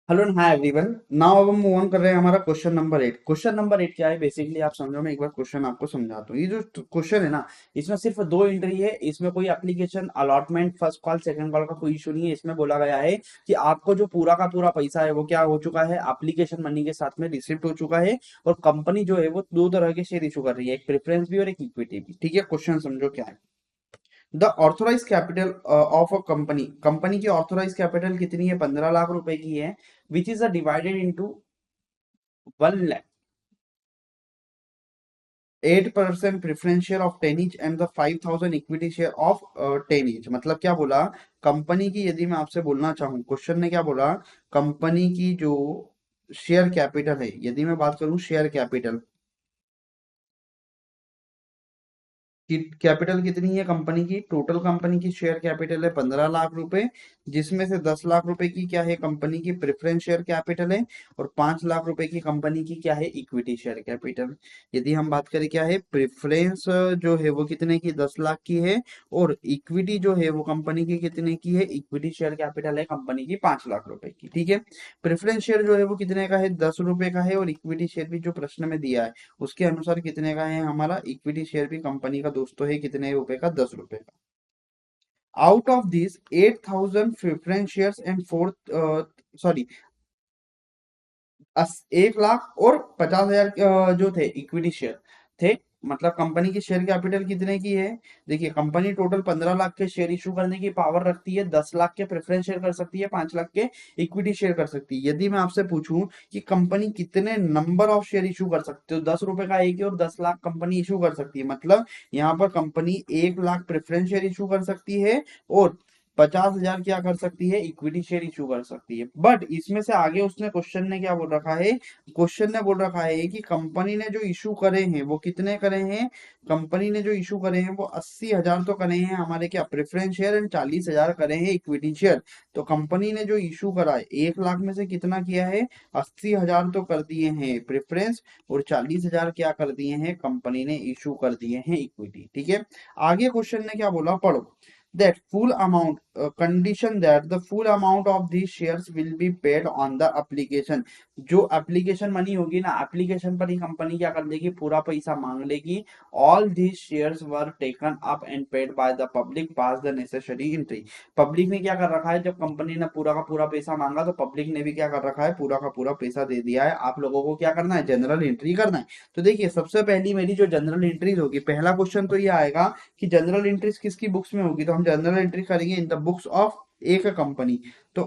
Hello and hi everyone. Now अब हम move on कर रहे हैं हमारा क्वेश्चन नंबर 8। क्वेश्चन नंबर 8 क्या है? बेसिकली आप समझो, मैं एक बार क्वेश्चन आपको समझाता हूँ। ये जो क्वेश्चन है ना, इसमें सिर्फ दो एंट्री है। इसमें कोई application allotment first call second call का कोई इशू नहीं है। इसमें बोला गया है कि आपको जो पूरा का पूरा पैसा है वो क्या हो चुका है, एप्लीकेशन मनी के साथ में रिसिप्ट हो चुका है। और कंपनी जो है वो दो तरह के शेयर इशू कर रही है, एक प्रेफरेंस भी और एक इक्विटी भी। ठीक है, क्वेश्चन समझो क्या है। The authorise capital of a company, company की ऑथोराइज कैपिटल कितनी है? 15 लाख रुपए की है। Which is divided into 1 lakh. 8% preference share of 10 each and the 5,000 equity share of 10 each। मतलब क्या बोला? कंपनी की, यदि मैं आपसे बोलना चाहूँ, क्वेश्चन ने क्या बोला, कंपनी की जो शेयर कैपिटल है, यदि मैं बात करूं शेयर कैपिटल की, कैपिटल कितनी है कंपनी की? टोटल कंपनी की शेयर कैपिटल है 15 लाख रुपए, जिसमें से 10 लाख रुपए की क्या है, कंपनी की प्रेफरेंस शेयर कैपिटल है। और 5 लाख रुपए की कंपनी की क्या है, इक्विटी शेयर कैपिटल। यदि हम बात करें क्या है, प्रेफरेंस जो है वो कितने की, 10 लाख की है। और इक्विटी जो है वो कंपनी की कितने की है, इक्विटी शेयर कैपिटल है कंपनी की 5 लाख रुपए की। ठीक है। प्रेफरेंस शेयर जो है वो कितने का है, 10 रुपए का है। और इक्विटी शेयर भी जो प्रश्न में दिया है उसके अनुसार कितने का है, हमारा इक्विटी शेयर भी कंपनी का दोस्तों है कितने रुपए का, 10 रुपए का। Out of this 8,000 preference shares and four, sorry, 1 lakh और 50,000 जो थे इक्विटी शेयर थे। मतलब कंपनी की शेयर कैपिटल कितने की है? देखिए, कंपनी टोटल 15 लाख के शेयर इशू करने की पावर रखती है। 10 लाख के प्रेफरेंस शेयर कर सकती है, 5 लाख के इक्विटी शेयर कर सकती है। यदि मैं आपसे पूछूं कि कंपनी कितने नंबर ऑफ शेयर इशू कर सकते हो, 10 रुपए का एक है और 10 लाख कंपनी इशू कर सकती है। मतलब यहाँ पर company 1 lakh preference share issue कर सकती है और 50,000 क्या कर सकती है, इक्विटी शेयर इशू कर सकती है। बट इसमें से आगे उसने क्वेश्चन ने क्या बोल रखा है, क्वेश्चन ने बोल रखा है कि कंपनी ने जो इशू करे हैं वो कितने करे हैं, कंपनी ने जो इशू करे हैं वो 80,000 तो करे हैं हमारे क्या, प्रेफरेंस शेयर, एंड 40,000 करे हैं इक्विटी शेयर। तो कंपनी ने जो इशू करा है 1 लाख में से कितना किया है, 80,000 तो कर दिए हैं प्रेफरेंस, और 40,000 क्या कर दिए हैं, कंपनी ने इशू कर दिए हैं इक्विटी। ठीक है। आगे क्वेश्चन ने क्या बोला, पढ़ो। That full amount, condition that the full amount of these shares will be paid on the application। जो एप्लीकेशन मनी होगी ना, एप्लीकेशन पर ही कंपनी क्या कर लेगी, पूरा पैसा मांग लेगी। All these shares were taken up and paid by the public pass the necessary entry। Public ने क्या कर रखा है, जब कंपनी ने पूरा का पूरा पैसा मांगा तो पब्लिक ने भी क्या कर रखा है, पूरा का पूरा पैसा दे दिया है। आप लोगों को क्या करना है, जनरल एंट्री करना है। तो देखिए, सबसे पहली मेरी जो जनरल एंट्रीज होगी, पहला क्वेश्चन तो ये आएगा कि जनरल एंट्रीज किसकी बुक्स में होगी, तो हम जनरल एंट्री करेंगे इन द बुक्स ऑफ एक कंपनी। तो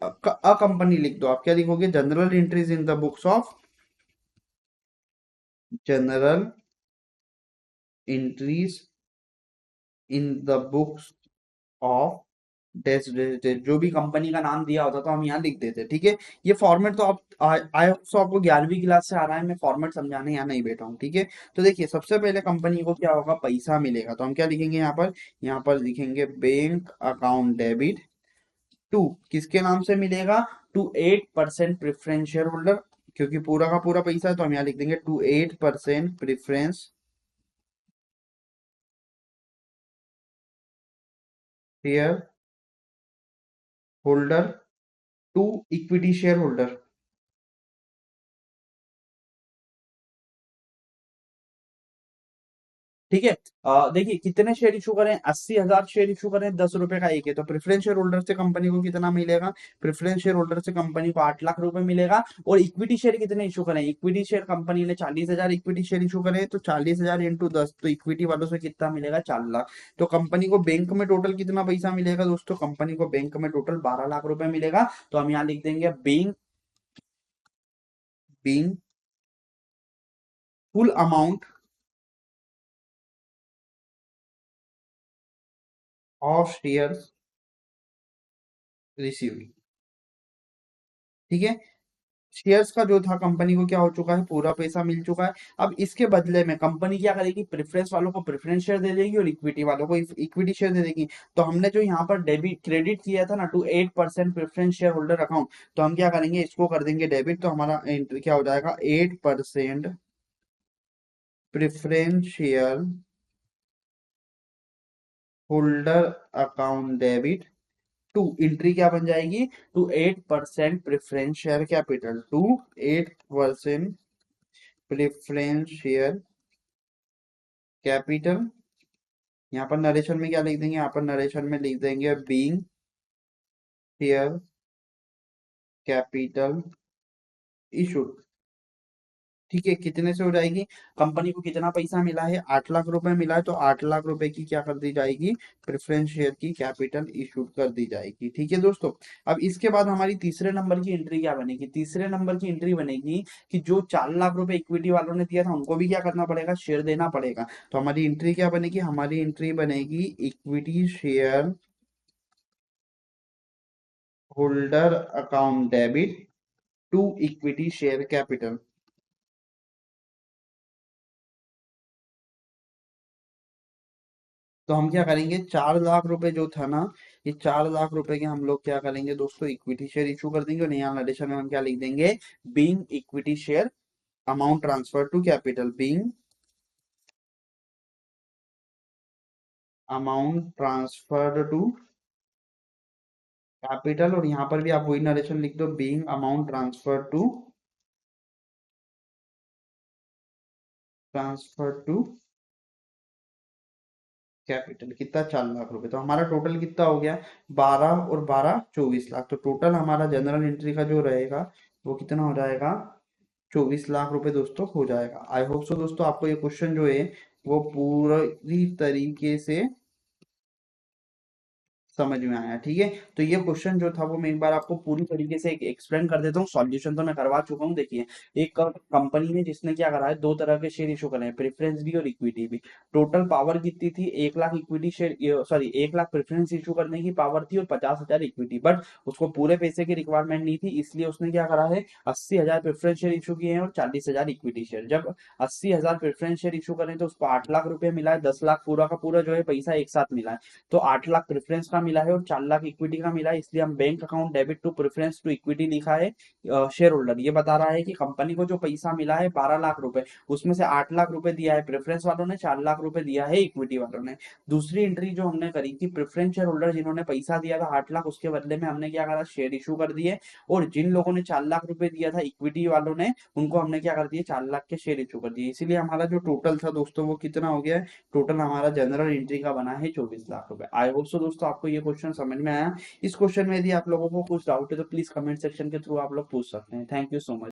अ कंपनी लिख दो। आप क्या लिखोगे, general entries in the books of, general entries in the books of डेस, जो भी कंपनी का नाम दिया होता तो हम यहाँ लिख देते। ठीक है। ये फॉर्मेट तो आप आई होप आपको 11वीं क्लास से आ रहा है, मैं फॉर्मेट समझाने यहाँ नहीं बैठा हूँ। ठीक है। तो देखिए, सबसे पहले कंपनी को क्या होगा, पैसा मिलेगा। तो हम क्या लिखेंगे यहाँ पर, यहाँ पर लिखेंगे बैंक अकाउंट डेबिट टू, किसके नाम से मिलेगा, टू 8% प्रेफरेंस शेयर होल्डर। क्योंकि पूरा का पूरा पैसा है तो हम यहाँ लिख देंगे to 8% preference share holder to equity share holder. ठीक है। देखिए, कितने शेयर इशू करें, 80,000 शेयर इशू करें, 10 रुपए का एक है। तो प्रेफरेंस शेयर होल्डर से कंपनी को कितना मिलेगा, प्रेफरेंस शेयर होल्डर से कंपनी को 8 लाख रुपए मिलेगा। और इक्विटी शेयर कितने इशू करें, इक्विटी शेयर कंपनी ने 40,000 इक्विटी शेयर इशू करे, तो 40,000 इंटू 10, तो इक्विटी वालों से कितना मिलेगा, 4 लाख। तो कंपनी को बैंक में टोटल कितना पैसा मिलेगा दोस्तों, कंपनी को बैंक में टोटल 12 लाख रुपए मिलेगा। तो हम यहाँ लिख देंगे being, being full amount of shares received. ठीक है। शेयर्स का जो था, कंपनी को क्या हो चुका है, पूरा पैसा मिल चुका है। अब इसके बदले में कंपनी क्या करेगी, प्रेफरेंस वालों को प्रेफरेंस शेयर दे देगी और इक्विटी वालों को इक्विटी शेयर दे देगी। तो हमने जो यहाँ पर डेबिट क्रेडिट किया था ना, to 8% preference share holder account, तो हम क्या करेंगे, इसको कर देंगे डेबिट। तो हमारा एंट्री क्या हो जाएगा, 8% preference share holder account debit to entry क्या बन जाएगी, to 8% preference share capital, to 8% preference share capital. यहाँ पर नरेशन में क्या लिख देंगे, यहाँ पर नरेशन में लिख देंगे बीइंग शेयर कैपिटल इशूड। ठीक है, कितने से हो जाएगी, कंपनी को कितना पैसा मिला है, 8 लाख रुपए मिला है, तो 8 लाख रुपए की क्या कर दी जाएगी, प्रेफरेंस शेयर की कैपिटल इशू कर दी जाएगी। ठीक है दोस्तों, अब इसके बाद हमारी तीसरे नंबर की एंट्री क्या बनेगी, तीसरे नंबर की एंट्री बनेगी कि जो 4 लाख रुपए इक्विटी वालों ने दिया था उनको भी क्या करना पड़ेगा, शेयर देना पड़ेगा। तो हमारी एंट्री क्या बनेगी, हमारी एंट्री बनेगी equity share holder account debit to equity share capital. तो हम क्या करेंगे, 4 लाख रुपए जो था ना, ये 4 लाख रुपए के हम लोग क्या करेंगे दोस्तों, इक्विटी शेयर इशू कर देंगे, और यहाँ एडिशन में हम क्या लिख देंगे, being equity share amount transfer to capital, being amount transferred to capital, और यहाँ पर भी आप वही नरेशन लिख दो, being amount transfer to capital. कितना, 4 लाख रुपए। तो हमारा टोटल कितना हो गया, 12 और 12 24 लाख। तो टोटल हमारा जनरल एंट्री का जो रहेगा वो कितना हो जाएगा, 24 लाख रुपए दोस्तों हो जाएगा। आई होप सो दोस्तों आपको ये क्वेश्चन जो है वो पूरी तरीके से समझ में आया। ठीक है, तो ये क्वेश्चन जो था वो मैं एक बार आपको पूरी तरीके से एक्सप्लेन कर देता हूँ। सॉल्यूशन तो मैं करवा चुका हूँ। देखिए, एक कंपनी ने जिसने क्या करा है, दो तरह के शेयर इशू करे हैं, प्रेफरेंस भी और इक्विटी भी। टोटल पावर कितनी थी, 1 lakh equity share, sorry 1 lakh preference issue करने की पावर थी और 50,000 इक्विटी। बट उसको पूरे पैसे की रिक्वायरमेंट नहीं थी, इसलिए उसने क्या करा है, 80,000 प्रेफरेंस शेयर इशू किए हैं और 40,000 इक्विटी शेयर। जब 80,000 प्रेफरेंस शेयर इशू करें तो उसको 8 लाख रुपए मिला है, 10 लाख पूरा का पूरा जो है पैसा एक साथ मिला है। तो 8 लाख प्रेफरेंस का मिला है और 4 लाख इक्विटी का मिला है, इसलिए हम bank account debit to preference to equity लिखा है। शेयर होल्डर ये बता रहा है कि कंपनी को जो पैसा मिला है 12 लाख रुपए, उसमें से 8 लाख रुपए दिया है प्रेफरेंस वालों ने, 4 लाख रुपए दिया है इक्विटी वालों ने। दूसरी एंट्री जो हमने करी थी, प्रेफरेंस शेयर होल्डर जिन्होंने पैसा दिया था 8 लाख, उसके बदले में हमने क्या करा, शेयर इशू कर दिए। और जिन लोगों ने 4 लाख रुपए दिया था इक्विटी वालों ने, उनको हमने क्या कर दिया, 4 लाख के शेयर इशू कर दिए। इसीलिए हमारा जो टोटल था दोस्तों वो कितना हो गया है, टोटल हमारा जनरल एंट्री का बना है 24 लाख रुपए। आई होप सो दोस्तों आपको ये क्वेश्चन समझ में आया। इस क्वेश्चन में यदि आप लोगों को कुछ डाउट है तो प्लीज कमेंट सेक्शन के थ्रू आप लोग पूछ सकते हैं। Thank you so much.